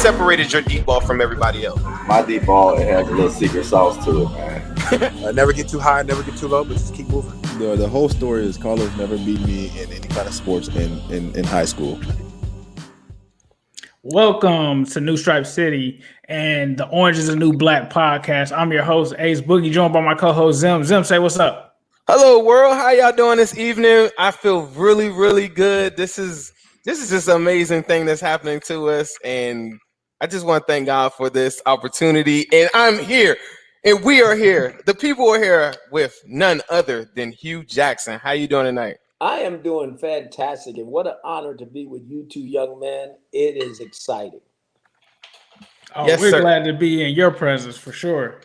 separated your deep ball from everybody else? My deep ball, it has a little secret sauce to it, man. Never get too high, never get too low, but just keep moving. The whole story is Carlos never beat me in any kind of sports in high school. Welcome to New Stripe City and the Orange is the New Black podcast. I'm your host, Ace Boogie, joined by my co-host, Zim. Zim, say what's up. Hello, world. How y'all doing this evening? I feel really, really good. This is just an amazing thing that's happening to us, and I just want to thank God for this opportunity. And I'm here, and we are here. The people are here with none other than Hugh Jackson. How you doing tonight? I am doing fantastic, and what an honor to be with you two young men. It is exciting. Oh, yes, we're sir. glad to be in your presence for sure.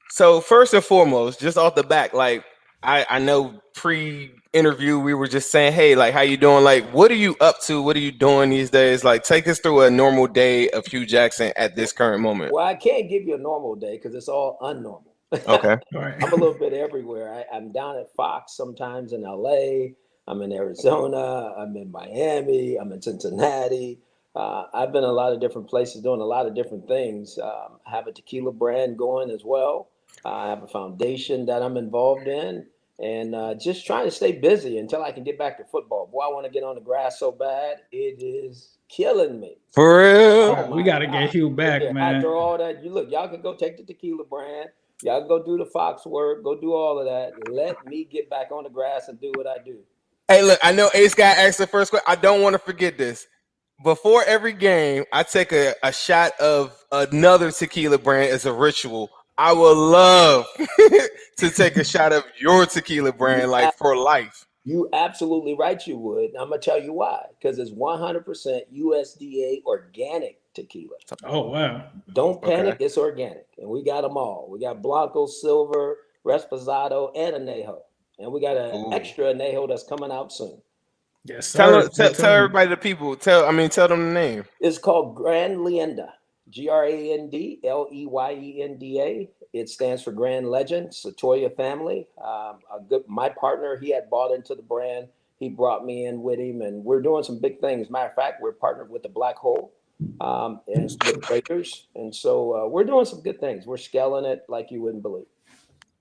So first and foremost, just off the back, like I know pre-interview we were just saying, hey, like how you doing? Like, what are you up to? What are you doing these days? Like, take us through a normal day of Hugh Jackson at this current moment. Well, I can't give you a normal day because it's all unnormal. Okay. Right. I'm a little bit everywhere. I'm down at Fox sometimes in LA. I'm in Arizona. I'm in Miami. I'm in Cincinnati. I've been a lot of different places doing a lot of different things. I have a tequila brand going as well. I have a foundation that I'm involved in, and just trying to stay busy until I can get back to football. Boy, I want to get on the grass so bad. It is killing me. For real? Oh, we got to get Hugh back, man. After all that, y'all can go take the tequila brand. Y'all can go do the Fox work. Go do all of that. Let me get back on the grass and do what I do. Hey, look, I know Ace got asked the first question. I don't want to forget this. Before every game, I take a shot of another tequila brand as a ritual. I would love to take a shot of your tequila brand, like for life. You absolutely right, you would. I'm going to tell you why. Because it's 100% USDA organic tequila. Oh, wow. Don't panic, It's organic. And we got them all. We got Blanco, Silver, Reposado, and Anejo. And we got an extra Anejo that's coming out soon. Yes, sir. Tell everybody, the people. Tell them the name. It's called Grand Leyenda. GRANDLEYENDA. It stands for Grand Legend. Satoya family. My partner, he had bought into the brand. He brought me in with him, and we're doing some big things. Matter of fact, we're partnered with the Black Hole and with the Breakers, and so we're doing some good things. We're scaling it like you wouldn't believe.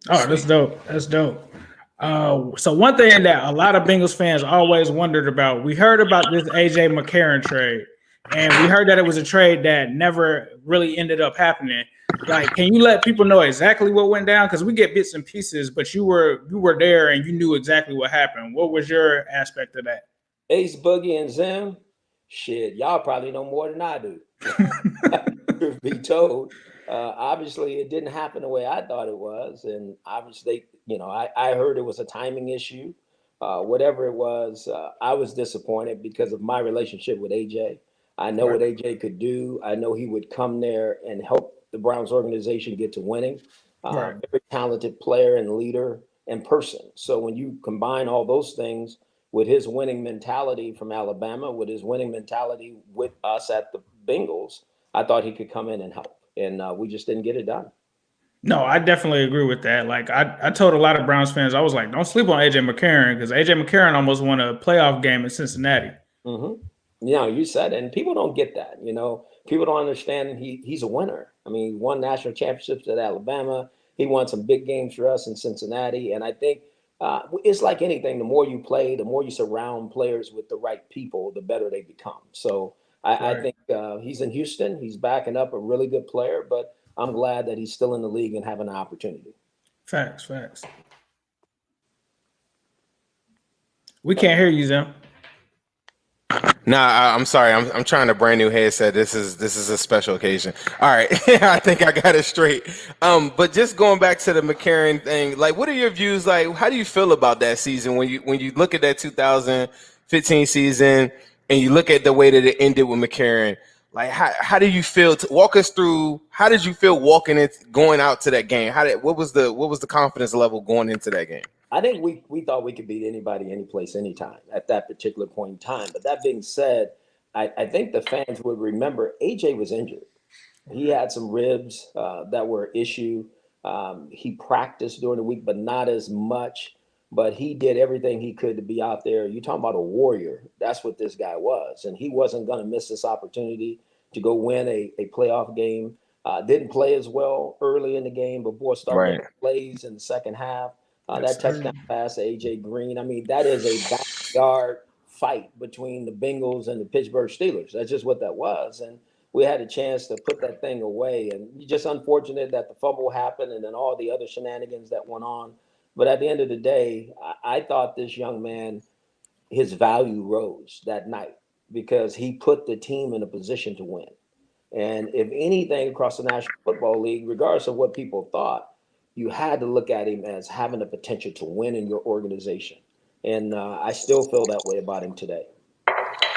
Oh, that's dope. That's dope. So one thing that a lot of Bengals fans always wondered about, we heard about this AJ McCarron trade, and we heard that it was a trade that never really ended up happening. Like, can you let people know exactly what went down? Because we get bits and pieces, but you were there and you knew exactly what happened. What was your aspect of that? Ace, Boogie, and Zim, shit, y'all probably know more than I do. Truth be told. Obviously, it didn't happen the way I thought it was. And obviously, I heard it was a timing issue. Whatever it was, I was disappointed because of my relationship with AJ. I know what AJ could do. I know he would come there and help the Browns organization get to winning. Very talented player and leader and person. So when you combine all those things with his winning mentality from Alabama, with his winning mentality with us at the Bengals, I thought he could come in and help. And we just didn't get it done. No, I definitely agree with that. Like I told a lot of Browns fans, I was like, don't sleep on AJ McCarron, because AJ McCarron almost won a playoff game in Cincinnati. Mm-hmm. You said it, and people don't get that. People don't understand he's a winner. I mean, he won national championships at Alabama. He won some big games for us in Cincinnati. And I think it's like anything. The more you play, the more you surround players with the right people, the better they become. So I think he's in Houston. He's backing up a really good player, but I'm glad that he's still in the league and having an opportunity. Facts. We can't hear you, Zim. Nah, I'm sorry. I'm trying a brand new headset. This is a special occasion. All right, I think I got it straight. But just going back to the McCarron thing, like, what are your views? Like, how do you feel about that season when you look at that 2015 season and you look at the way that it ended with McCarron? Like, how do you feel? Walk us through. How did you feel going out to that game? What was the confidence level going into that game? I think we thought we could beat anybody, any place, anytime at that particular point in time. But that being said, I think the fans would remember AJ was injured. He had some ribs that were an issue. He practiced during the week, but not as much. But he did everything he could to be out there. You're talking about a warrior. That's what this guy was. And he wasn't going to miss this opportunity to go win a playoff game. Didn't play as well early in the game, but boy, started Right. making plays in the second half. Yes, That sir. touchdown pass to AJ Green. I mean, that is a backyard fight between the Bengals and the Pittsburgh Steelers. That's just what that was. And we had a chance to put that thing away. And just unfortunate that the fumble happened and then all the other shenanigans that went on. But at the end of the day, I thought this young man, his value rose that night because he put the team in a position to win. And if anything across the National Football League, regardless of what people thought, you had to look at him as having the potential to win in your organization. And I still feel that way about him today.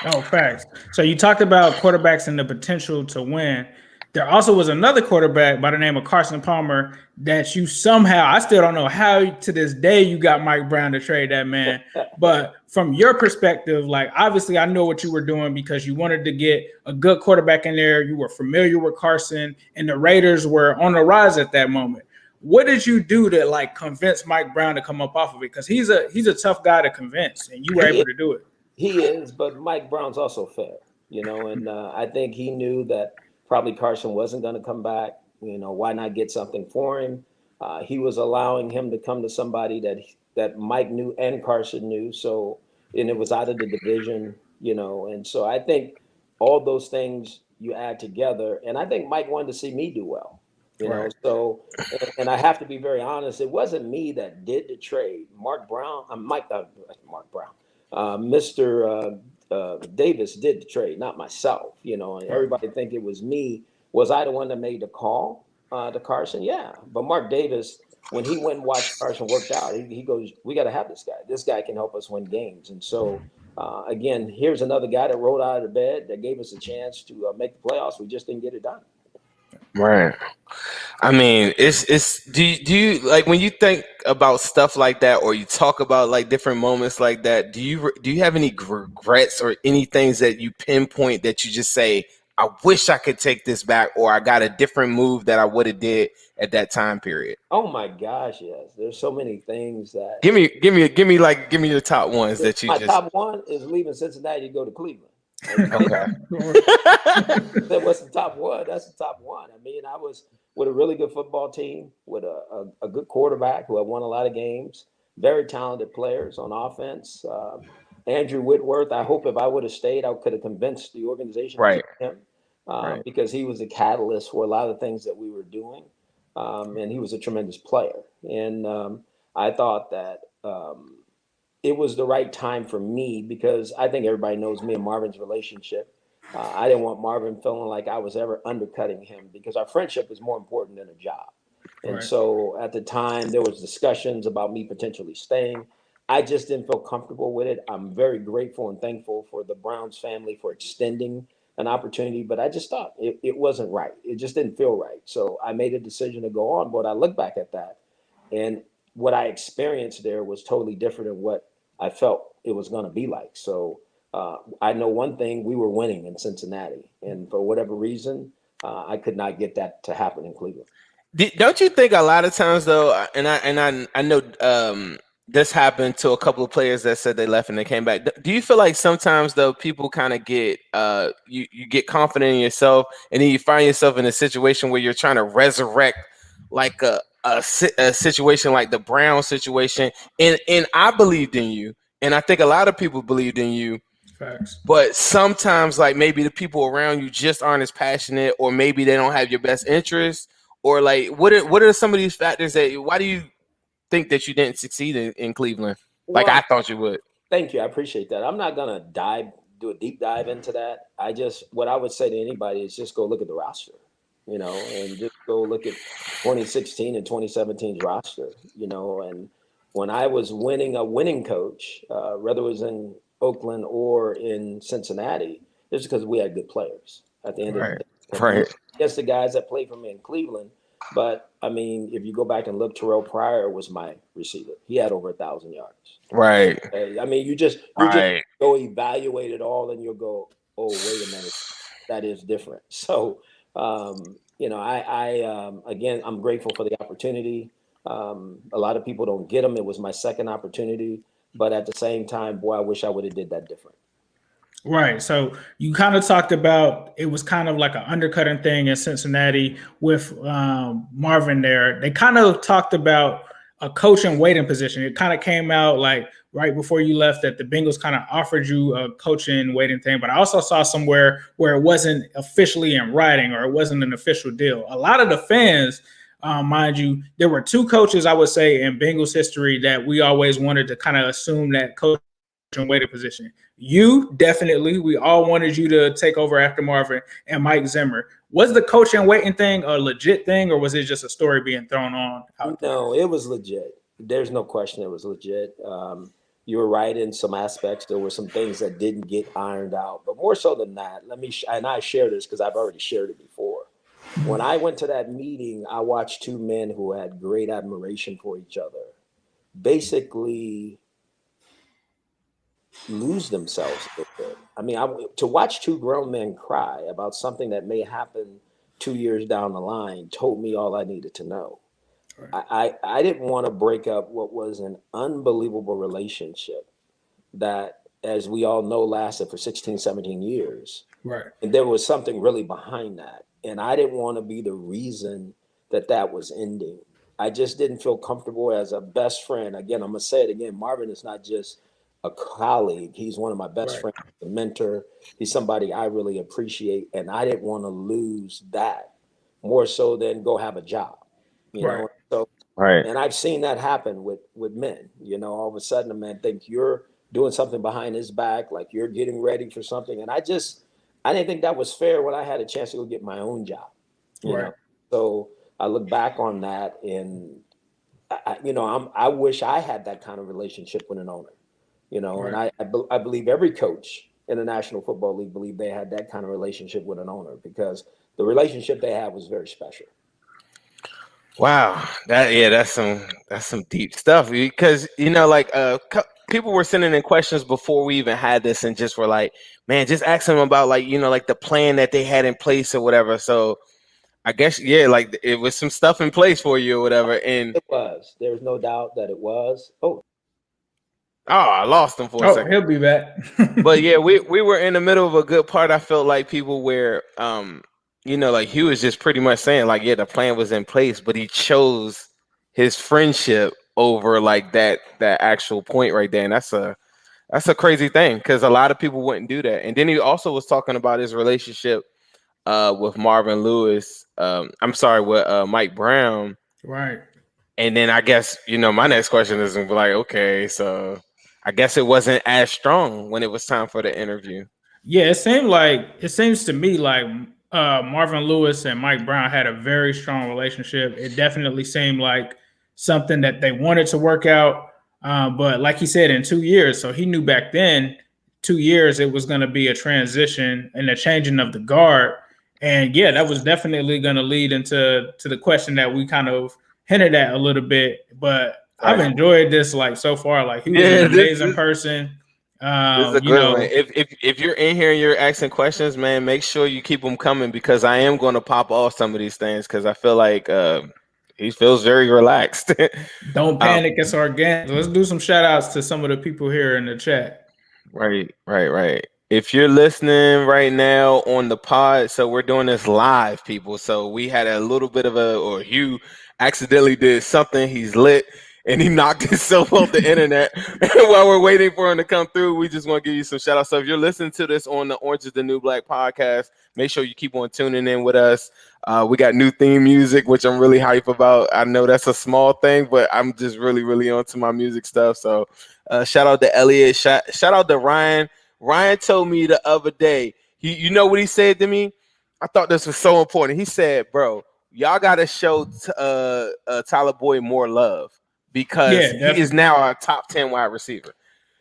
Oh, facts. So you talked about quarterbacks and the potential to win. There also was another quarterback by the name of Carson Palmer that you somehow, I still don't know how to this day you got Mike Brown to trade that man. But from your perspective, like obviously I know what you were doing because you wanted to get a good quarterback in there. You were familiar with Carson and the Raiders were on the rise at that moment. What did you do to like convince Mike Brown to come up off of it? Because he's a tough guy to convince and you were able to do it. He is, but Mike Brown's also fair, and I think he knew that probably Carson wasn't going to come back. Why not get something for him? He was allowing him to come to somebody that Mike knew and Carson knew. So, and it was out of the division, and so I think all those things you add together, and I think Mike wanted to see me do well, Right. So, and I have to be very honest, it wasn't me that did the trade. Mark Brown, Mr. Davis did the trade, not myself, and everybody think it was me. Was I the one that made the call to Carson? Yeah. But Mark Davis, when he went and watched Carson work out, he goes, we got to have this guy. This guy can help us win games. And so, again, here's another guy that rolled out of the bed that gave us a chance to make the playoffs. We just didn't get it done. Right. I mean, it's do you like when you think about stuff like that or you talk about like different moments like that, do you have any regrets or any things that you pinpoint that you just say, I wish I could take this back or I got a different move that I would have did at that time period? Oh my gosh, yes. There's so many things that Give me your top ones that you my just top one is leaving Cincinnati to go to Cleveland. Okay. That was the top one. That's the top one. I mean, I was with a really good football team, with a good quarterback who had won a lot of games, very talented players on offense. Andrew Whitworth, I hope if I would have stayed, I could have convinced the organization Right. to keep him Right. because he was a catalyst for a lot of things that we were doing. And he was a tremendous player. And I thought that it was the right time for me because I think everybody knows me and Marvin's relationship. I didn't want Marvin feeling like I was ever undercutting him because our friendship is more important than a job. And Right. so at the time there was discussions about me potentially staying. I just didn't feel comfortable with it. I'm very grateful and thankful for the Browns family for extending an opportunity, but I just thought it wasn't right. It just didn't feel right. So I made a decision to go on, but I look back at that and what I experienced there was totally different than what I felt it was going to be like. So I know one thing, we were winning in Cincinnati, and for whatever reason, I could not get that to happen in Cleveland. Don't you think a lot of times though, and I know this happened to a couple of players that said they left and they came back. Do you feel like sometimes though people kind of get you get confident in yourself and then you find yourself in a situation where you're trying to resurrect like a situation like the Brown situation, and I believed in you, and I think a lot of people believed in you. Facts. But sometimes, like maybe the people around you just aren't as passionate, or maybe they don't have your best interests, or like what are some of these factors that? Why do you think that you didn't succeed in Cleveland like Well, I thought you would? thank you. I appreciate that. I'm not gonna do a deep dive into that. What I would say to anybody is just go look at the roster, and just go look at 2016 and 2017's roster, and when I was a winning coach, whether it was in Oakland or in Cincinnati, it's because we had good players at the end of the day. Right. Yes, the guys that played for me in Cleveland, but I mean, if you go back and look, Terrell Pryor was my receiver. He had over 1,000 yards. Right. I mean, you just go evaluate it all, and you'll go, oh, wait a minute, that is different. So, again, I'm grateful for the opportunity. A lot of people don't get them. It was my second opportunity, but at the same time, boy, I wish I would have did that different. Right. So you kind of talked about it was kind of like an undercutting thing in Cincinnati with Marvin there. They kind of talked about a coach and waiting position. It kind of came out like right before you left that the Bengals kind of offered you a coaching waiting thing. But I also saw somewhere where it wasn't officially in writing or it wasn't an official deal. A lot of the fans, mind you, there were two coaches, I would say, in Bengals history that we always wanted to kind of assume that coach and waiting position. You definitely, we all wanted you to take over after Marvin and Mike Zimmer. Was the coach and waiting thing a legit thing, or was it just a story being thrown on out there? No, it was legit. There's no question it was legit. You were right in some aspects. There were some things that didn't get ironed out, but more so than that, and I share this because I've already shared it before. When I went to that meeting, I watched two men who had great admiration for each other basically lose themselves a bit. I mean, to watch two grown men cry about something that may happen 2 years down the line told me all I needed to know. I didn't want to break up what was an unbelievable relationship that, as we all know, lasted for 16, 17 years. Right. And there was something really behind that. And I didn't want to be the reason that was ending. I just didn't feel comfortable as a best friend. Again, I'm going to say it again. Marvin is not just a colleague. He's one of my best friends, a mentor. He's somebody I really appreciate. And I didn't want to lose that more so than go have a job. You know, so and I've seen that happen with men. You know, all of a sudden a man thinks you're doing something behind his back, like you're getting ready for something. And I didn't think that was fair when I had a chance to go get my own job. You know? So I look back on that and I wish I had that kind of relationship with an owner. You know, and I believe every coach in the National Football League believed they had that kind of relationship with an owner because the relationship they had was very special. Wow, that's some deep stuff because people were sending in questions before we even had this and just were like, man, just ask them about like the plan that they had in place or whatever. So I guess like it was some stuff in place for you or whatever, and it was. There's no doubt that it was. Oh, I lost him for a second. He'll be back. But yeah, we were in the middle of a good part. I felt like people were like he was just pretty much saying like, the plan was in place, but he chose his friendship over like that actual point right there. And that's a crazy thing because a lot of people wouldn't do that. And then he also was talking about his relationship with Marvin Lewis. With Mike Brown. Right. And then I guess, my next question is like, okay, so I guess it wasn't as strong when it was time for the interview. Yeah, it seems to me like Marvin Lewis and Mike Brown had a very strong relationship. It definitely seemed like something that they wanted to work out. But like he said, in 2 years, so he knew back then, 2 years, it was going to be a transition and a changing of the guard. And yeah, that was definitely going to lead into the question that we kind of hinted at a little bit. But I've enjoyed this like so far. Like he was an amazing person. This is a good one. If you're in here and you're asking questions, man, make sure you keep them coming because I am going to pop off some of these things because I feel like he feels very relaxed. Don't panic. It's organic. Let's do some shout outs to some of the people here in the chat. Right. If you're listening right now on the pod, so we're doing this live, people. So we had a little bit of or Hugh accidentally did something. He's lit. And he knocked himself off the internet while we're waiting for him to come through. We just want to give you some shout outs. So if you're listening to this on the Orange is the New Black podcast, make sure you keep on tuning in with us. We got new theme music, which I'm really hype about. I know that's a small thing, but I'm just really, really onto my music stuff. So shout out to Elliot. Shout out to Ryan. Ryan told me the other day, you know what he said to me? I thought this was so important. He said, bro, y'all got to show Tyler Boyd more love. Because he is now a top 10 wide receiver.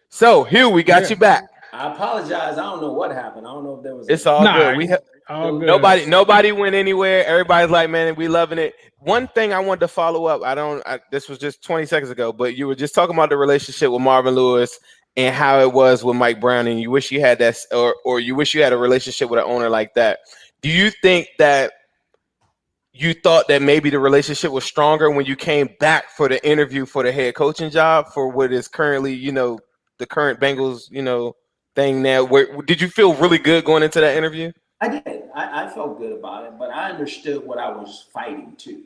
So Hugh, we got you back. I apologize. I don't know what happened. I don't know if there was. It's all good. All good. Nobody went anywhere. Everybody's like, man, we loving it. One thing I wanted to follow up. This was just 20 seconds ago, but you were just talking about the relationship with Marvin Lewis and how it was with Mike Brown, and you wish you had that, or you wish you had a relationship with an owner like that. Do you think that you thought that maybe the relationship was stronger when you came back for the interview for the head coaching job for what is currently, the current Bengals, thing now. Did you feel really good going into that interview? I did. I felt good about it, but I understood what I was fighting too.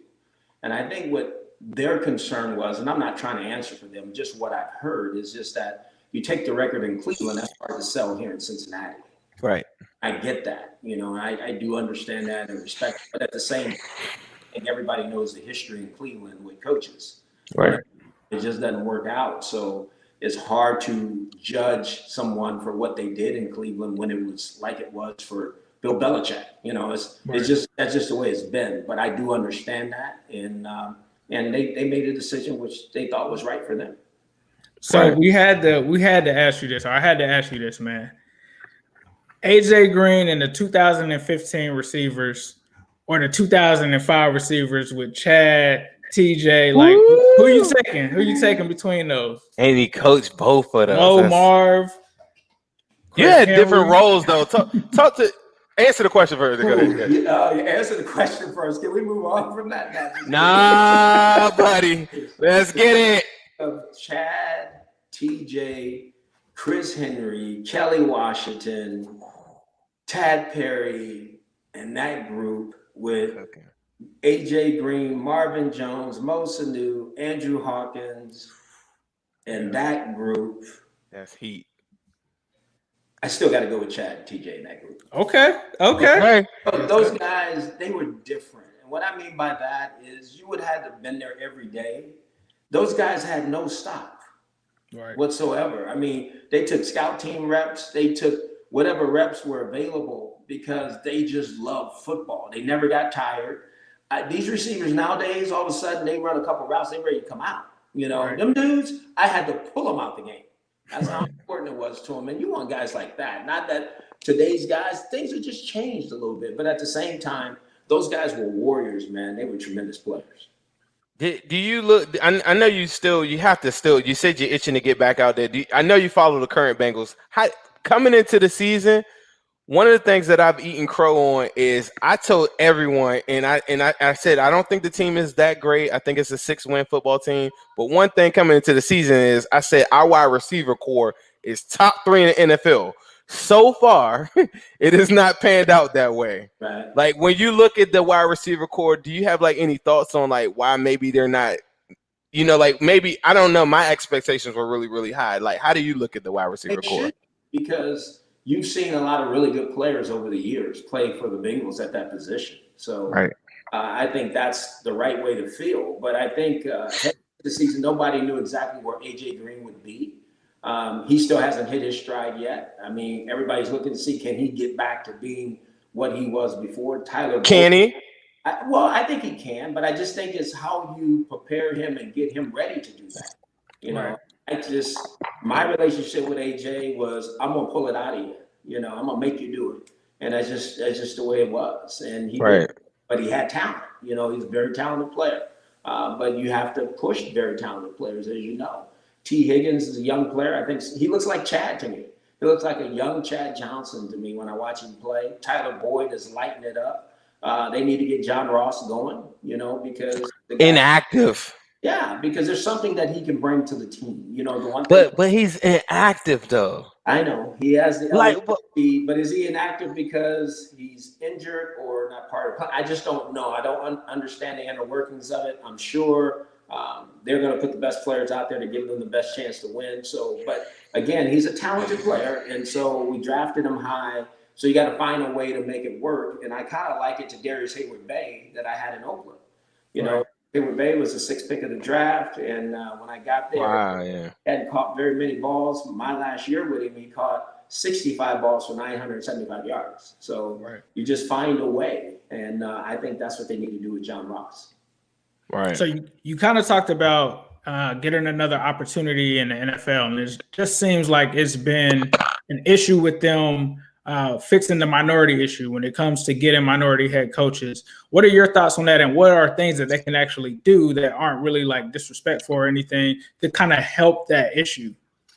And I think what their concern was, and I'm not trying to answer for them, just what I've heard is just that you take the record in Cleveland, that's hard to sell here in Cincinnati. Right. I get that. I do understand that and respect it. But at the same time, I think everybody knows the history in Cleveland with coaches. Right. It just doesn't work out. So it's hard to judge someone for what they did in Cleveland when it was like it was for Bill Belichick. It's just that's just the way it's been. But I do understand that, and they made a decision which they thought was right for them. So we had to ask you this, or I had to ask you this, man. AJ Green and the 2015 receivers, or the 2005 receivers with Chad, TJ, like who you taking? Who you taking between those? And he coached both of Mo, those. Marv. You had different roles though. Talk to answer the question first. Go ahead. Answer the question first. Can we move on from that? Nah, buddy. Let's get it. Chad, TJ, Chris Henry, Kelly Washington, Tad Perry, and that group with AJ Green, Marvin Jones, Mo Sanu, Andrew Hawkins, and that group. That's heat. I still got to go with Chad and TJ in that group. Okay. But those guys, they were different. And what I mean by that is you would have to have been there every day. Those guys had no stop whatsoever. I mean, they took scout team reps. They took whatever reps were available because they just love football. They never got tired. These receivers nowadays, all of a sudden, they run a couple routes, they ready to come out. Them dudes, I had to pull them out the game. That's how important it was to them. And you want guys like that. Not that today's guys, things have just changed a little bit. But at the same time, those guys were warriors, man. They were tremendous players. Do you look? I know you have to still. You said you're itching to get back out there. I know you follow the current Bengals. Coming into the season, one of the things that I've eaten crow on is I told everyone, and I said I don't think the team is that great. I think it's a 6-win football team. But one thing coming into the season is I said our wide receiver core is top 3 in the NFL. So far, it has not panned out that way. Right. Like when you look at the wide receiver core, do you have like any thoughts on like why maybe they're not? Like maybe I don't know. My expectations were really, really high. Like how do you look at the wide receiver core? Because you've seen a lot of really good players over the years play for the Bengals at that position. So I think that's the right way to feel. But I think this season, nobody knew exactly where AJ Green would be. He still hasn't hit his stride yet. I mean, everybody's looking to see, can he get back to being what he was before? Can he? I think he can, but I just think it's how you prepare him and get him ready to do that. My relationship with AJ was, I'm going to pull it out of you. I'm going to make you do it. And that's just the way it was. And he did, but he had talent. He's a very talented player. But you have to push very talented players, as you know. T. Higgins is a young player. I think he looks like Chad to me. He looks like a young Chad Johnson to me when I watch him play. Tyler Boyd is lighting it up. They need to get John Ross going, because inactive. Yeah, because there's something that he can bring to the team. The one thing, but he's inactive though. I know he has the speed, but is he inactive because he's injured or not part of? I just don't know. I don't understand the inner workings of it. I'm sure they're going to put the best players out there to give them the best chance to win. So, but again, he's a talented player, and so we drafted him high. So you got to find a way to make it work. And I kind of like it to Darius Hayward-Bay that I had in Oakland. Hayward-Bay was the 6th pick of the draft, and when I got there, hadn't caught very many balls. My last year with him, he caught 65 balls for 975 yards. So you just find a way, and I think that's what they need to do with John Ross. Right. So you kind of talked about getting another opportunity in the NFL, and it just seems like it's been an issue with them fixing the minority issue when it comes to getting minority head coaches. What are your thoughts on that, and what are things that they can actually do that aren't really like disrespectful or anything to kind of help that issue?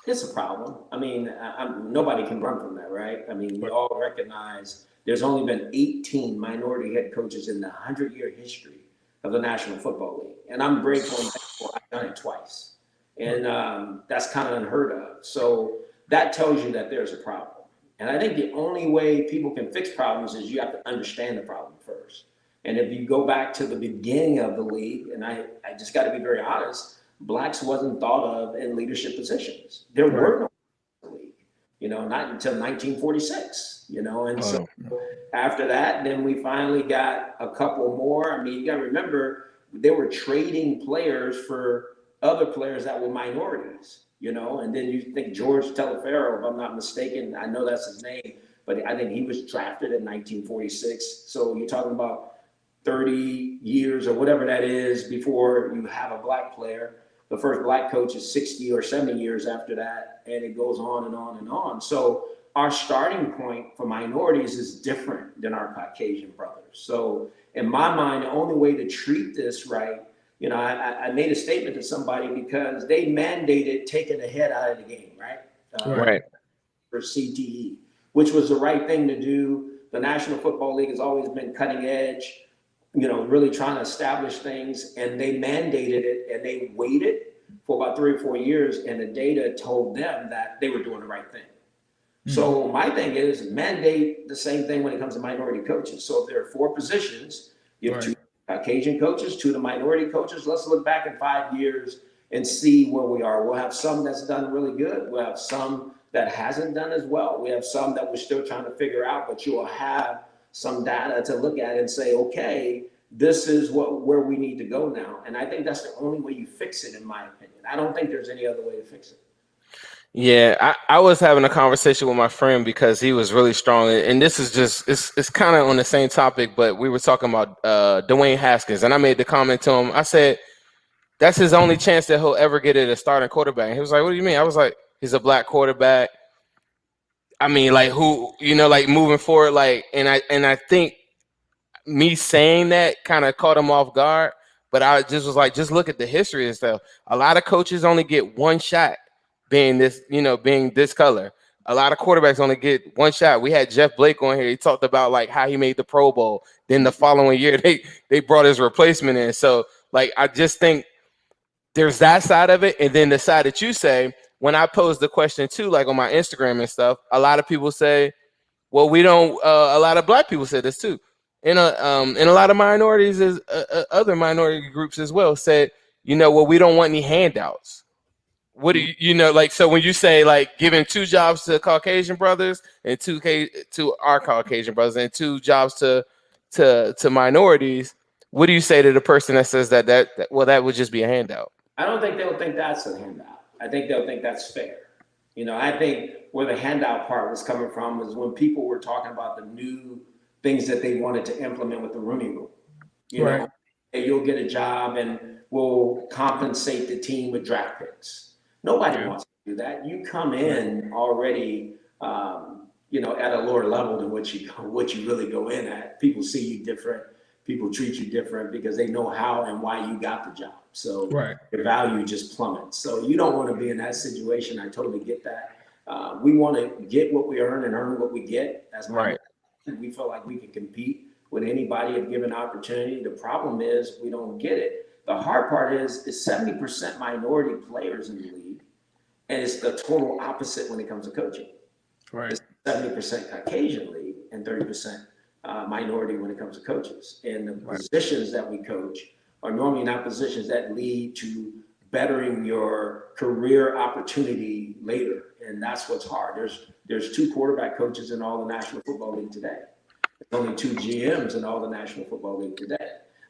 It's a problem. I mean, nobody can run from that, right? I mean, we all recognize there's only been 18 minority head coaches in the 100-year history of the National Football League. And I'm grateful and thankful I've done it twice. And that's kind of unheard of. So that tells you that there's a problem. And I think the only way people can fix problems is you have to understand the problem first. And if you go back to the beginning of the league, and I just got to be very honest, blacks wasn't thought of in leadership positions. There were no in the league, not until 1946, and so after that, then we finally got a couple more. I mean, you got to remember, they were trading players for other players that were minorities, and then you think George Telefero, if I'm not mistaken, I know that's his name, but I think he was drafted in 1946. So you're talking about 30 years or whatever that is before you have a black player. The first black coach is 60 or 70 years after that, and it goes on and on and on. So our starting point for minorities is different than our Caucasian brothers. So in my mind, the only way to treat this right, I made a statement to somebody because they mandated taking the head out of the game, right? Right. For CTE, which was the right thing to do. The National Football League has always been cutting edge, really trying to establish things, and they mandated it, and they waited for about 3 or 4 years, and the data told them that they were doing the right thing. So my thing is mandate the same thing when it comes to minority coaches. So if there are 4 positions, you have 2 Caucasian coaches, 2 of the minority coaches. Let's look back in 5 years and see where we are. We'll have some that's done really good. We'll have some that hasn't done as well. We have some that we're still trying to figure out, but you will have some data to look at and say, okay, this is where we need to go now. And I think that's the only way you fix it, in my opinion. I don't think there's any other way to fix it. Yeah, I was having a conversation with my friend because he was really strong, and this is just it's kind of on the same topic, but we were talking about Dwayne Haskins, and I made the comment to him. I said that's his only chance that he'll ever get at a starting quarterback. And he was like, "What do you mean?" I was like, "He's a black quarterback. I mean, like who, like moving forward, like." And I think me saying that kind of caught him off guard, but I just was like, just look at the history and stuff. A lot of coaches only get one shot. Being this color. A lot of quarterbacks only get one shot. We had Jeff Blake on here. He talked about like how he made the Pro Bowl. Then the following year they brought his replacement in. So like I just think there's that side of it. And then the side that you say, when I posed the question too, like on my Instagram and stuff, a lot of people say, well, we don't a lot of black people said this too. And a lot of minorities other minority groups as well said, well, we don't want any handouts. What do like? So when you say like giving 2 jobs to Caucasian brothers and 2 to our Caucasian brothers and 2 jobs to minorities, what do you say to the person that says that that would just be a handout? I don't think they'll think that's a handout. I think they'll think that's fair. I think where the handout part was coming from was when people were talking about the new things that they wanted to implement with the rooming rule. Right. And you'll get a job and we'll compensate the team with draft picks. Nobody wants to do that. You come in already, at a lower level than what you really go in at. People see you different. People treat you different because they know how and why you got the job. So your value just plummets. So you don't want to be in that situation. I totally get that. We want to get what we earn and earn what we get. As we feel like we can compete with anybody if given opportunity. The problem is we don't get it. The hard part is 70% minority players in the league, and it's the total opposite when it comes to coaching. Right. It's 70% Caucasian league and 30% minority when it comes to coaches. And the positions that we coach are normally not positions that lead to bettering your career opportunity later. And that's what's hard. There's 2 quarterback coaches in all the National Football League today. There's only 2 GMs in all the National Football League today.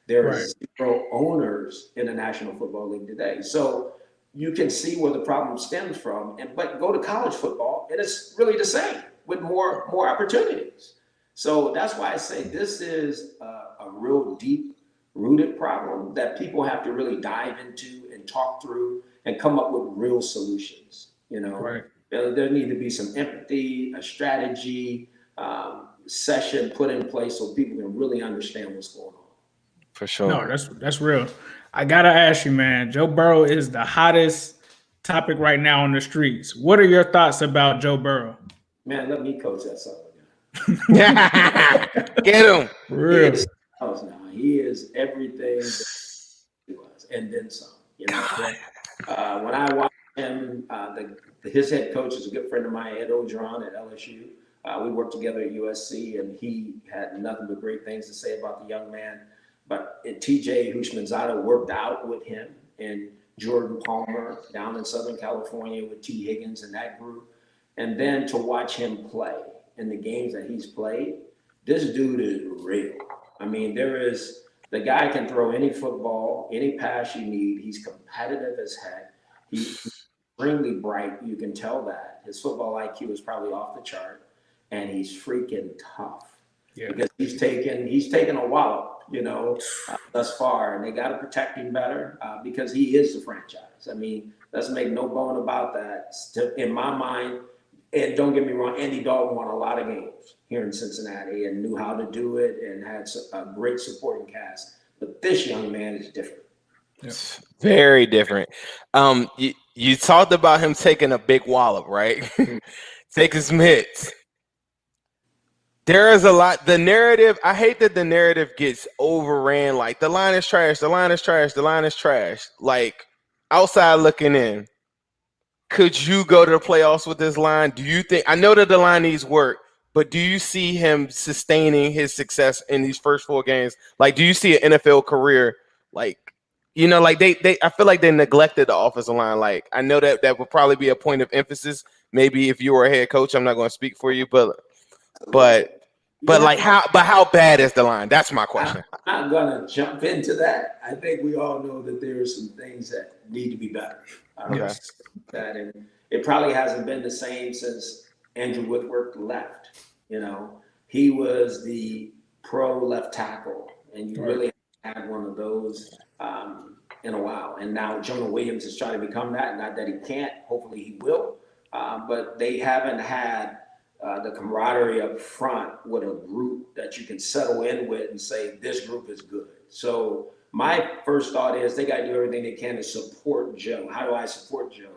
There are 0 owners in the National Football League today. So you can see where the problem stems from. But go to college football, and it's really the same with more opportunities. So that's why I say this is a real deep-rooted problem that people have to really dive into and talk through and come up with real solutions. There need to be some empathy, a strategy, session put in place so people can really understand what's going on. For sure. No, that's real. I gotta ask you, man. Joe Burrow is the hottest topic right now on the streets. What are your thoughts about Joe Burrow? Man, let me coach that son. Get him. Real. He is everything that he was, and then some. When I watch him. His head coach is a good friend of mine, Ed Ogeron at LSU. We worked together at USC, and he had nothing but great things to say about the young man. But TJ Hushmanzada worked out with him and Jordan Palmer down in Southern California with T. Higgins and that group. And then to watch him play in the games that he's played, this dude is real. I mean, the guy can throw any football, any pass you need. He's competitive as heck. He's extremely bright. You can tell that. His football IQ is probably off the chart, and he's freaking tough. Yeah. Because he's taken a wallop, thus far, and they got to protect him better because he is the franchise. I mean, let's make no bone about that. In my mind, and don't get me wrong, Andy Dalton won a lot of games here in Cincinnati and knew how to do it and had a great supporting cast. But this young man is different. It's very different. You talked about him taking a big wallop, right? Taking some hits. There is a lot. The narrative, I hate that the narrative gets overran. Like, the line is trash, the line is trash, the line is trash. Like, outside looking in, could you go to the playoffs with this line? Do you think, I know that the line needs work, but do you see him sustaining his success in these first 4 games? Like, do you see an NFL career? Like, I feel like they neglected the offensive line. Like, I know that would probably be a point of emphasis. Maybe if you were a head coach, I'm not going to speak for you, but how bad is the line? That's my question. I'm not going to jump into that. I think we all know that there are some things that need to be better. Yes. That, and it probably hasn't been the same since Andrew Whitworth left. He was the pro left tackle, and you really haven't had one of those in a while. And now Jonah Williams is trying to become that. Not that he can't. Hopefully he will. But they haven't had the camaraderie up front with a group that you can settle in with and say, this group is good. So my first thought is they got to do everything they can to support Joe. How do I support Joe?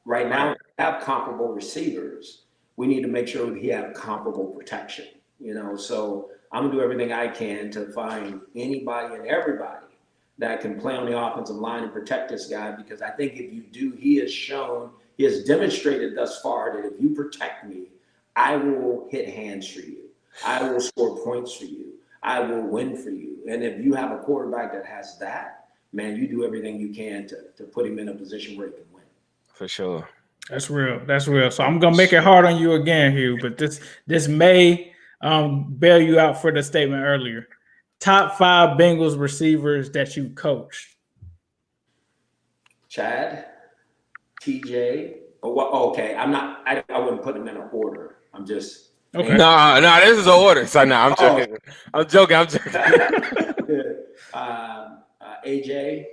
Right now, we have comparable receivers. We need to make sure we have comparable protection, So I'm going to do everything I can to find anybody and everybody that can play on the offensive line and protect this guy, because I think if you do, he has demonstrated thus far that if you protect me, I will hit hands for you. I will score points for you. I will win for you. And if you have a quarterback that has that, man, you do everything you can to put him in a position where he can win. For sure. That's real. That's real. So I'm gonna make it hard on you again, Hugh. But this may bail you out for the statement earlier. Top 5 Bengals receivers that you coached. Chad, TJ. Okay. I wouldn't put them in an order. I'm just. Okay. No, this is an order. So no, I'm joking. I'm joking. AJ.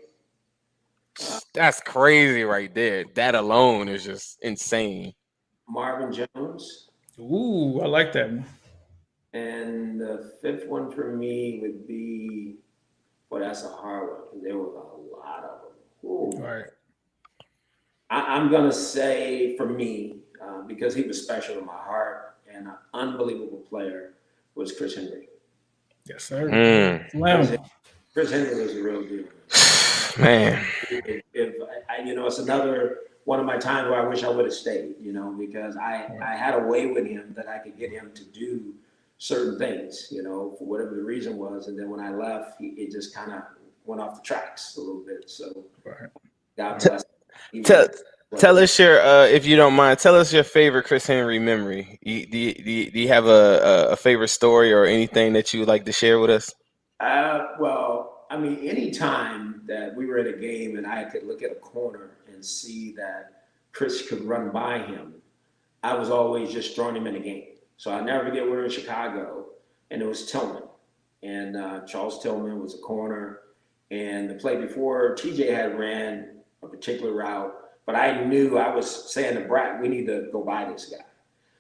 That's crazy right there. That alone is just insane. Marvin Jones. Ooh, I like that one. And the 5th one for me would be, that's a hard one. There were a lot of them. Ooh. All right. I'm going to say for me, because he was special to my heart and an unbelievable player, was Chris Henry. Yes, sir. Chris Henry was a real deal. Man. It's another one of my times where I wish I would have stayed, because I had a way with him that I could get him to do certain things, for whatever the reason was. And then when I left, it just kind of went off the tracks a little bit. So God bless him. Tell us your, if you don't mind, tell us your favorite Chris Henry memory. Do you have a favorite story or anything that you would like to share with us? Any time that we were at a game and I could look at a corner and see that Chris could run by him, I was always just throwing him in the game. So I never forget we were in Chicago, and it was Tillman. And Charles Tillman was a corner. And the play before, TJ had ran a particular route, but I knew, I was saying to Brad, we need to go by this guy.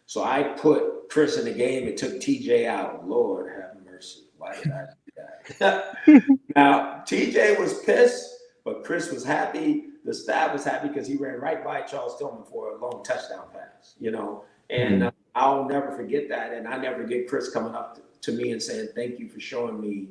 So I put Chris in the game and took TJ out. Lord have mercy. Why did I do that? Now, TJ was pissed, but Chris was happy. The staff was happy because he ran right by Charles Tillman for a long touchdown pass, And I'll never forget that. And I never get Chris coming up to me and saying, thank you for showing me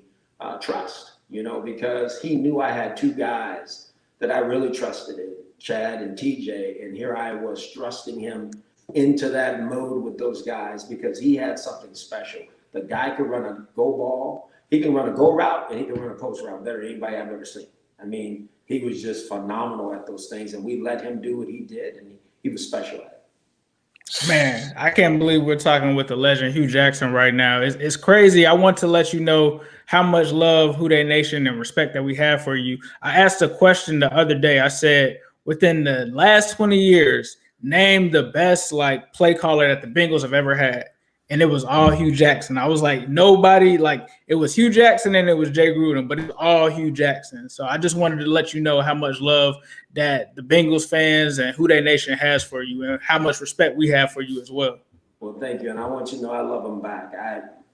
trust, because he knew I had 2 guys that I really trusted in, Chad, and TJ, and here I was thrusting him into that mode with those guys because he had something special. The guy could run a go ball, he can run a go route, and he can run a post route better than anybody I've ever seen. I mean, he was just phenomenal at those things, and we let him do what he did, and he was special at it. Man, I can't believe we're talking with the legend Hugh Jackson right now. It's crazy. I want to let you know how much love, Who Dey Nation, and respect that we have for you. I asked a question the other day. I said, within the last 20 years, name the best like play caller that the Bengals have ever had. And it was all Hugh Jackson. I was like, nobody, like it was Hugh Jackson and it was Jay Gruden, but it was all Hugh Jackson. So I just wanted to let you know how much love that the Bengals fans and Who Dey Nation has for you and how much respect we have for you as well. Well, thank you. And I want you to know I love them back.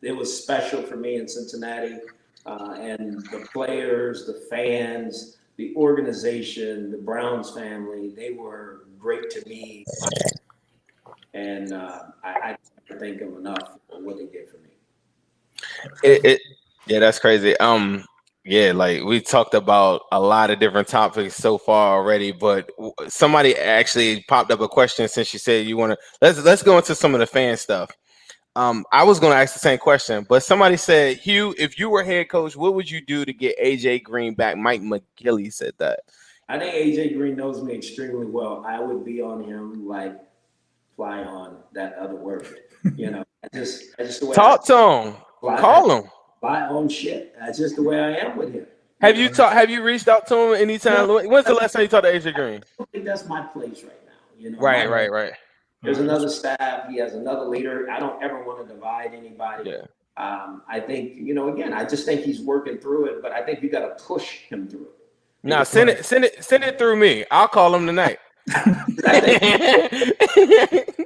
It was special for me in Cincinnati, and the players, the fans, the organization, the Browns family, they were great to me. And I can't thank them enough for what they did for me. Yeah, that's crazy. Yeah, like we talked about a lot of different topics so far already, but somebody actually popped up a question since you said you want to. Let's go into some of the fan stuff. I was going to ask the same question, but somebody said, Hugh, if you were head coach, what would you do to get AJ Green back? Mike McGilly said that. I think AJ Green knows me extremely well. I would be on him like fly on that other word. You know, I just the way talk to him. Call him. My own shit. That's just the way I am with him. Have you reached out to him anytime? No, when's the last time you talked to AJ Green? I don't think that's my place right now. You know, right. There's another staff. He has another leader. I don't ever want to divide anybody. Yeah. I think, again, I just think he's working through it, but I think you got to push him through it. Now send it through me. I'll call him tonight. I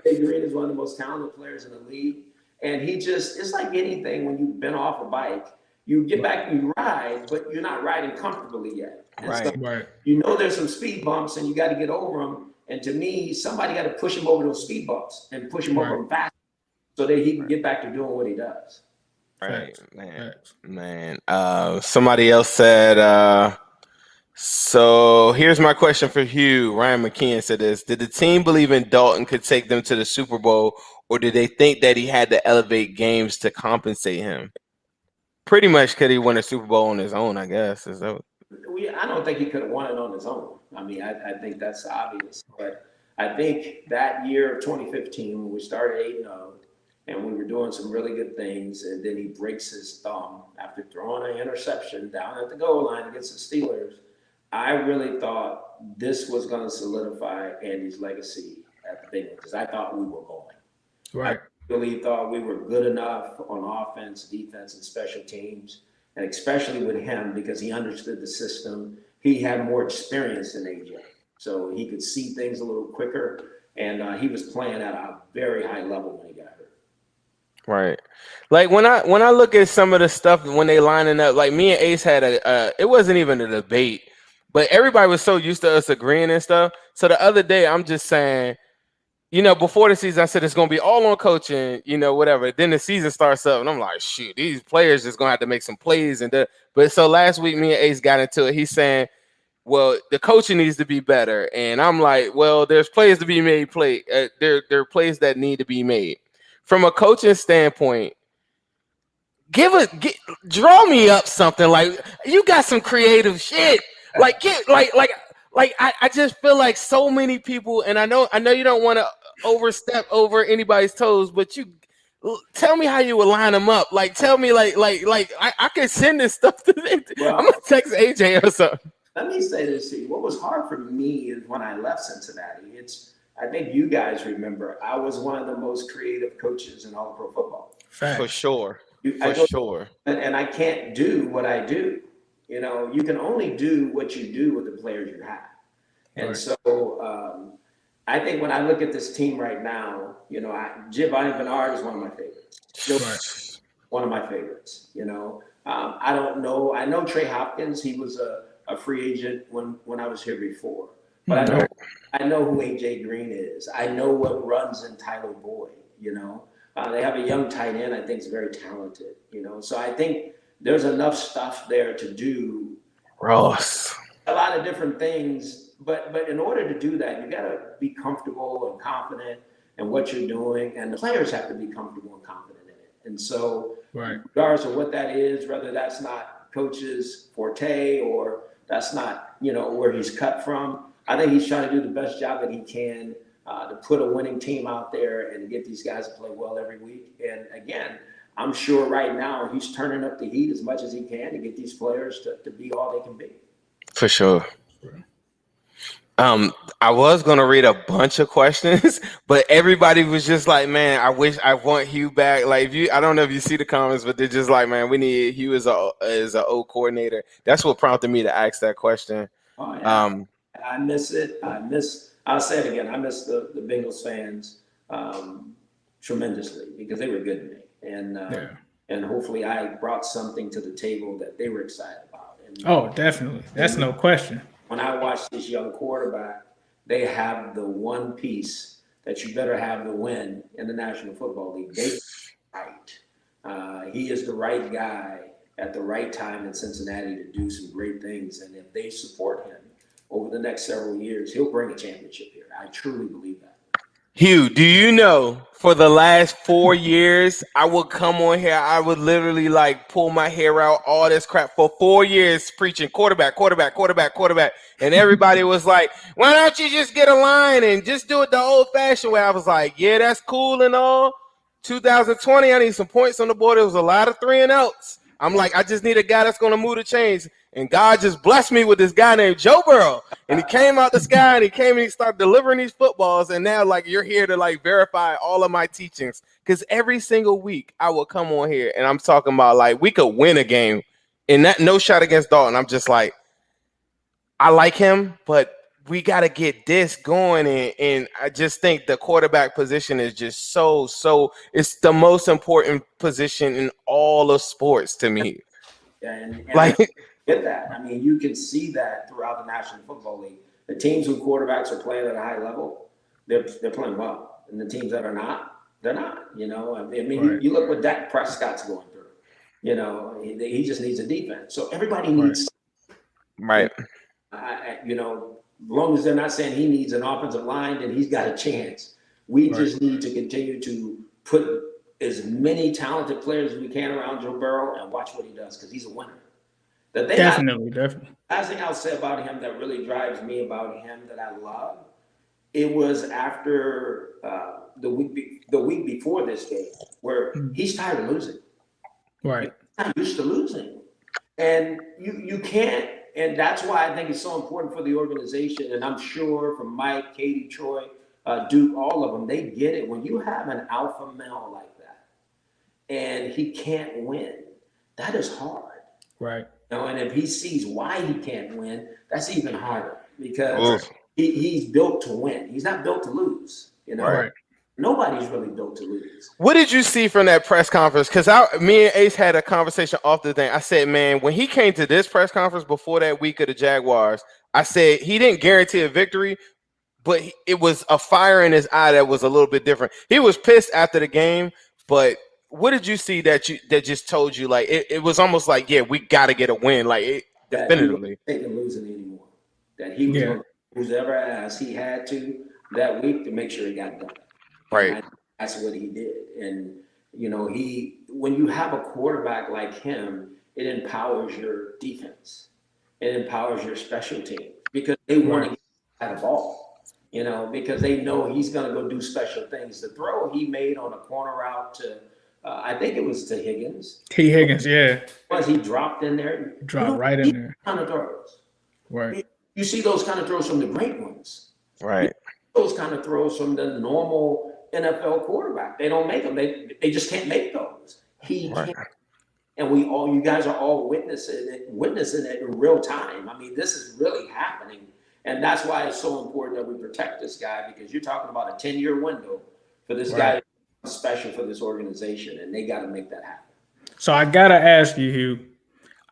think Green is one of the most talented players in the league. And it's like anything when you've been off a bike, you get back and you ride, but you're not riding comfortably yet. Right. There's some speed bumps and you got to get over them. And to me, somebody got to push him over those speed bumps and push him over them fast so that he can get back to doing what he does. Right, man. Somebody else said, so here's my question for Hugh. Ryan McKeon said this. Did the team believe in Dalton could take them to the Super Bowl, or did they think that he had to elevate games to compensate him? Pretty much could he win a Super Bowl on his own, I guess. Is that I don't think he could have won it on his own. I mean, I think that's obvious. But I think that year of 2015, when we started 8-0, and we were doing some really good things, and then he breaks his thumb after throwing an interception down at the goal line against the Steelers, I really thought this was going to solidify Andy's legacy at the Bengals because I thought we were going. Right. I really thought we were good enough on offense, defense, and special teams, and especially with him because he understood the system. He had more experience than AJ, so he could see things a little quicker, and he was playing at a very high level when he got hurt. right? Like when I look at some of the stuff when they lining up, like me and Ace had it wasn't even a debate, but everybody was so used to us agreeing and stuff. So the other day, I'm just saying, before the season, I said it's going to be all on coaching, whatever. Then the season starts up, and I'm like, shoot, these players just going to have to make some plays. But so last week, me and Ace got into it. He's saying, well, the coaching needs to be better. And I'm like, well, there's plays to be made. There are plays that need to be made. From a coaching standpoint, draw me up something. Like, you got some creative shit. I just feel like so many people, and I know you don't want to overstep over anybody's toes, but you tell me how you would line them up. Like, tell me, I could send this stuff to them. Well, I'm gonna text AJ or something. Let me say this to you. What was hard for me is when I left Cincinnati. I think you guys remember, I was one of the most creative coaches in all of pro football. For sure. Sure. And I can't do what I do. You can only do what you do with the players you have. And so I think when I look at this team right now, Giovanni Bernard is one of my favorites. One of my favorites. I don't know. I know Trey Hopkins. He was a free agent when I was here before. But I know who AJ Green is. I know what runs Untitled Boy. They have a young tight end. I think is very talented. So I think there's enough stuff there to do Ross. A lot of different things But in order to do that, you got to be comfortable and confident in what you're doing, and the players have to be comfortable and confident in it. And so, regardless of what that is, whether that's not coach's forte or that's not, where he's cut from, I think he's trying to do the best job that he can to put a winning team out there and get these guys to play well every week. And again, I'm sure right now he's turning up the heat as much as he can to get these players to be all they can be. For sure. I was gonna read a bunch of questions, but everybody was just like, "Man, I want Hugh back." Like, I don't know if you see the comments, but they're just like, "Man, we need Hugh as a O coordinator." That's what prompted me to ask that question. Oh, yeah. I miss it. I'll say it again. I miss the Bengals fans tremendously because they were good to me, and hopefully I brought something to the table that they were excited about. And, definitely. That's no question. When I watch this young quarterback, they have the one piece that you better have to win in the National Football League. They right. He is the right guy at the right time in Cincinnati to do some great things. And if they support him over the next several years, he'll bring a championship here. I truly believe that. Hugh, do you know for the last 4 years, I would come on here, I would literally pull my hair out, all this crap for 4 years preaching quarterback. And everybody was like, why don't you just get a line and just do it the old fashioned way? I was like, yeah, that's cool and all. 2020, I need some points on the board. There was a lot of 3 and outs. I'm like, I just need a guy that's going to move the chains. And God just blessed me with this guy named Joe Burrow. And he came out the sky and he started delivering these footballs. And now you're here to verify all of my teachings. Because every single week I will come on here and I'm talking about we could win a game. And that no shot against Dalton. I'm just like, I like him, but we got to get this going. And I just think the quarterback position is just so it's the most important position in all of sports to me. Yeah, and get that. I mean, you can see that throughout the National Football League. The teams whose quarterbacks are playing at a high level, they're playing well. And the teams that are not, they're not. I mean, you look what Dak Prescott's going through. He just needs a defense. So everybody needs. Right. As long as they're not saying he needs an offensive line, then he's got a chance. We just need to continue to put as many talented players as we can around Joe Burrow and watch what he does because he's a winner. Definitely. Last thing I'll say about him that really drives me about him that I love, it was after the week before this game where he's tired of losing. Right. He's not used to losing. And you can't, and that's why I think it's so important for the organization. And I'm sure from Mike, Katie, Troy, Duke, all of them, they get it. When you have an alpha male like that and he can't win, that is hard. Right. And if he sees why he can't win, that's even harder because he's built to win. He's not built to lose. Right. Nobody's really built to lose. What did you see from that press conference? Because me and Ace had a conversation off the thing. I said, man, when he came to this press conference before that week of the Jaguars, I said he didn't guarantee a victory, but it was a fire in his eye that was a little bit different. He was pissed after the game, but what did you see that just told you it was almost yeah, we got to get a win definitively. He wasn't losing anymore. That he was going to lose ever as he had to that week to make sure he got done. Right. That's what he did. And when you have a quarterback like him, it empowers your defense. It empowers your special team because they want to get the ball. Because they know he's going to go do special things. The throw he made on a corner route to I think it was to Higgins. T. Higgins, yeah. Was he dropped in there? Dropped right in there. Kind of throws. Right. You see those kind of throws from the great ones. Right. Those kind of throws from the normal NFL quarterback. They don't make them. They just can't make those. He can't. And you guys are all witnessing it in real time. I mean, this is really happening. And that's why it's so important that we protect this guy because you're talking about a 10-year window for this guy special for this organization, and they got to make that happen. So I got to ask you, Hugh,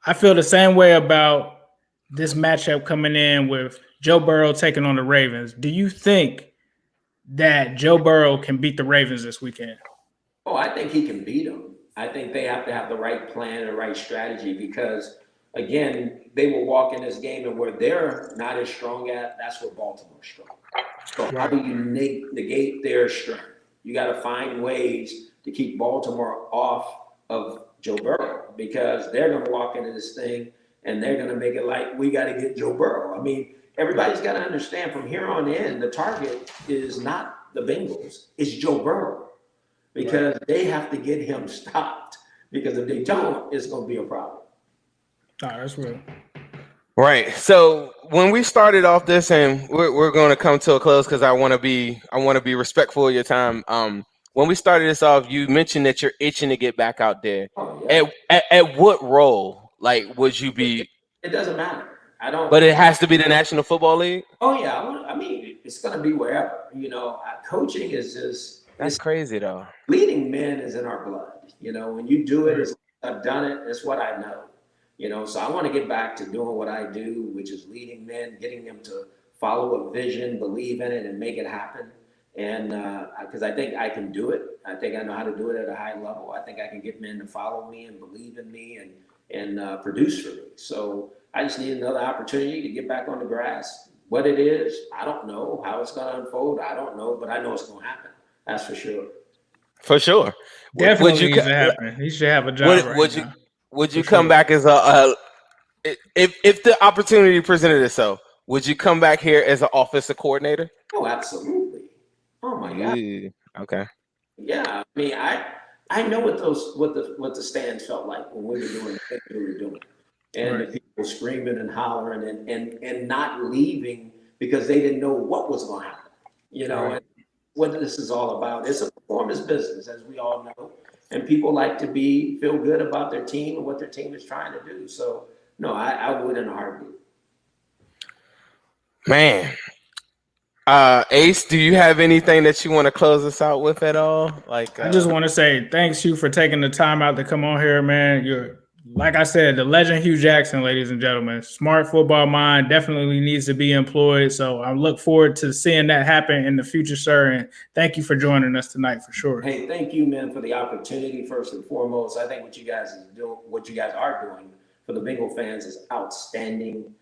I feel the same way about this matchup coming in with Joe Burrow taking on the Ravens. Do you think that Joe Burrow can beat the Ravens this weekend? Oh, I think he can beat them. I think they have to have the right plan and the right strategy because again, they will walk in this game, and where they're not as strong at, that's where Baltimore's strong. So how do you negate their strength? You got to find ways to keep Baltimore off of Joe Burrow, because they're going to walk into this thing and they're going to make it like, we got to get Joe Burrow. I mean, everybody's got to understand from here on in, the target is not the Bengals, it's Joe Burrow, because they have to get him stopped, because if they don't, it's going to be a problem. That's real. Right. So when we started off this, and we're going to come to a close because I want to be respectful of your time. When we started this off, you mentioned that you're itching to get back out there. Oh, yeah. At what role, like, would you be? It doesn't matter. I don't. But it has to be the National Football League. Oh yeah. I mean, it's going to be wherever. You know, coaching is just. That's crazy though. Leading men is in our blood. You know, when you do it, I've done it. It's what I know. You know, so I want to get back to doing what I do, which is leading men, getting them to follow a vision, believe in it, and make it happen. And because I think I can do it. I think I know how to do it at a high level. I think I can get men to follow me and believe in me and produce for me. So I just need another opportunity to get back on the grass. What it is, I don't know. How it's going to unfold, I don't know. But I know it's going to happen. That's for sure. For sure. Definitely needs to happen. He should have a job now. Would you come back as if the opportunity presented itself? Would you come back here as an offensive coordinator? Oh, absolutely. Oh my God. Yeah. Okay. Yeah, I mean, I know what the stands felt like when we were doing the things we were doing, and the people screaming and hollering and not leaving because they didn't know what was going to happen. You know, and what this is all about. It's a performance business, as we all know. And people like to feel good about their team and what their team is trying to do. So, no, I would in a heartbeat. Man, Ace, do you have anything that you want to close us out with at all? Like, I just want to say thanks you for taking the time out to come on here, man. You're, like I said, the legend Hugh Jackson, ladies and gentlemen. Smart football mind, definitely needs to be employed. So I look forward to seeing that happen in the future, sir. And thank you for joining us tonight, for sure. Hey, thank you, man, for the opportunity. First and foremost, I think what you guys are doing for the Bengal fans is outstanding.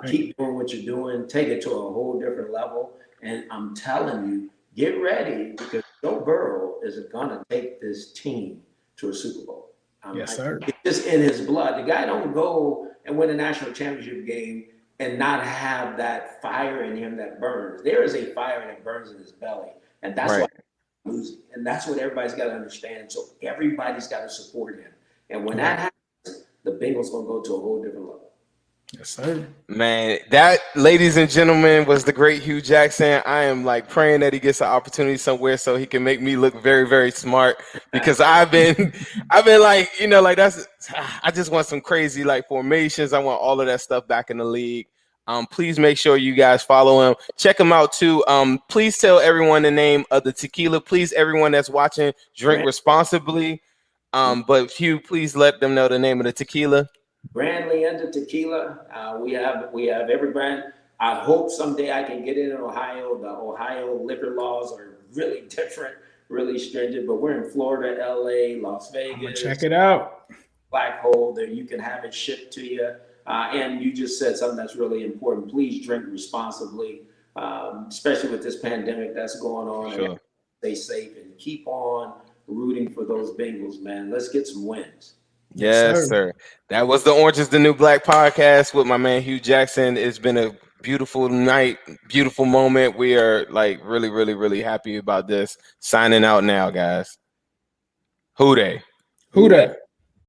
Keep doing what you're doing. Take it to a whole different level. And I'm telling you, get ready, because Joe Burrow is going to take this team to a Super Bowl. Yes, sir. It's just in his blood. The guy don't go and win a national championship game and not have that fire in him that burns. There is a fire that burns in his belly, and that's why he's losing. And that's what everybody's got to understand. So everybody's got to support him. And when that happens, the Bengals going to go to a whole different level. Yes, sir. Man, that, ladies and gentlemen, was the great Hugh Jackson. I am like praying that he gets an opportunity somewhere so he can make me look very, very smart, because I've been like, you know, like I just want some crazy like formations. I want all of that stuff back in the league. Please make sure you guys follow him. Check him out too. Please tell everyone the name of the tequila. Please, everyone that's watching, drink responsibly. But Hugh, please let them know the name of the tequila. Brand Leander Tequila. We have every brand. I hope someday I can get it in Ohio. The Ohio liquor laws are really different, really stringent. But we're in Florida, LA, Las Vegas. Check it out. Black Hole. There you can have it shipped to you. And you just said something that's really important. Please drink responsibly, especially with this pandemic that's going on. Sure. Stay safe and keep on rooting for those Bengals, man. Let's get some wins. Yes, sir. That was the Orange is the New Black podcast with my man Hugh Jackson. It's been a beautiful night, beautiful moment. We are like really, really, really happy about this. Signing out now, guys. Who they?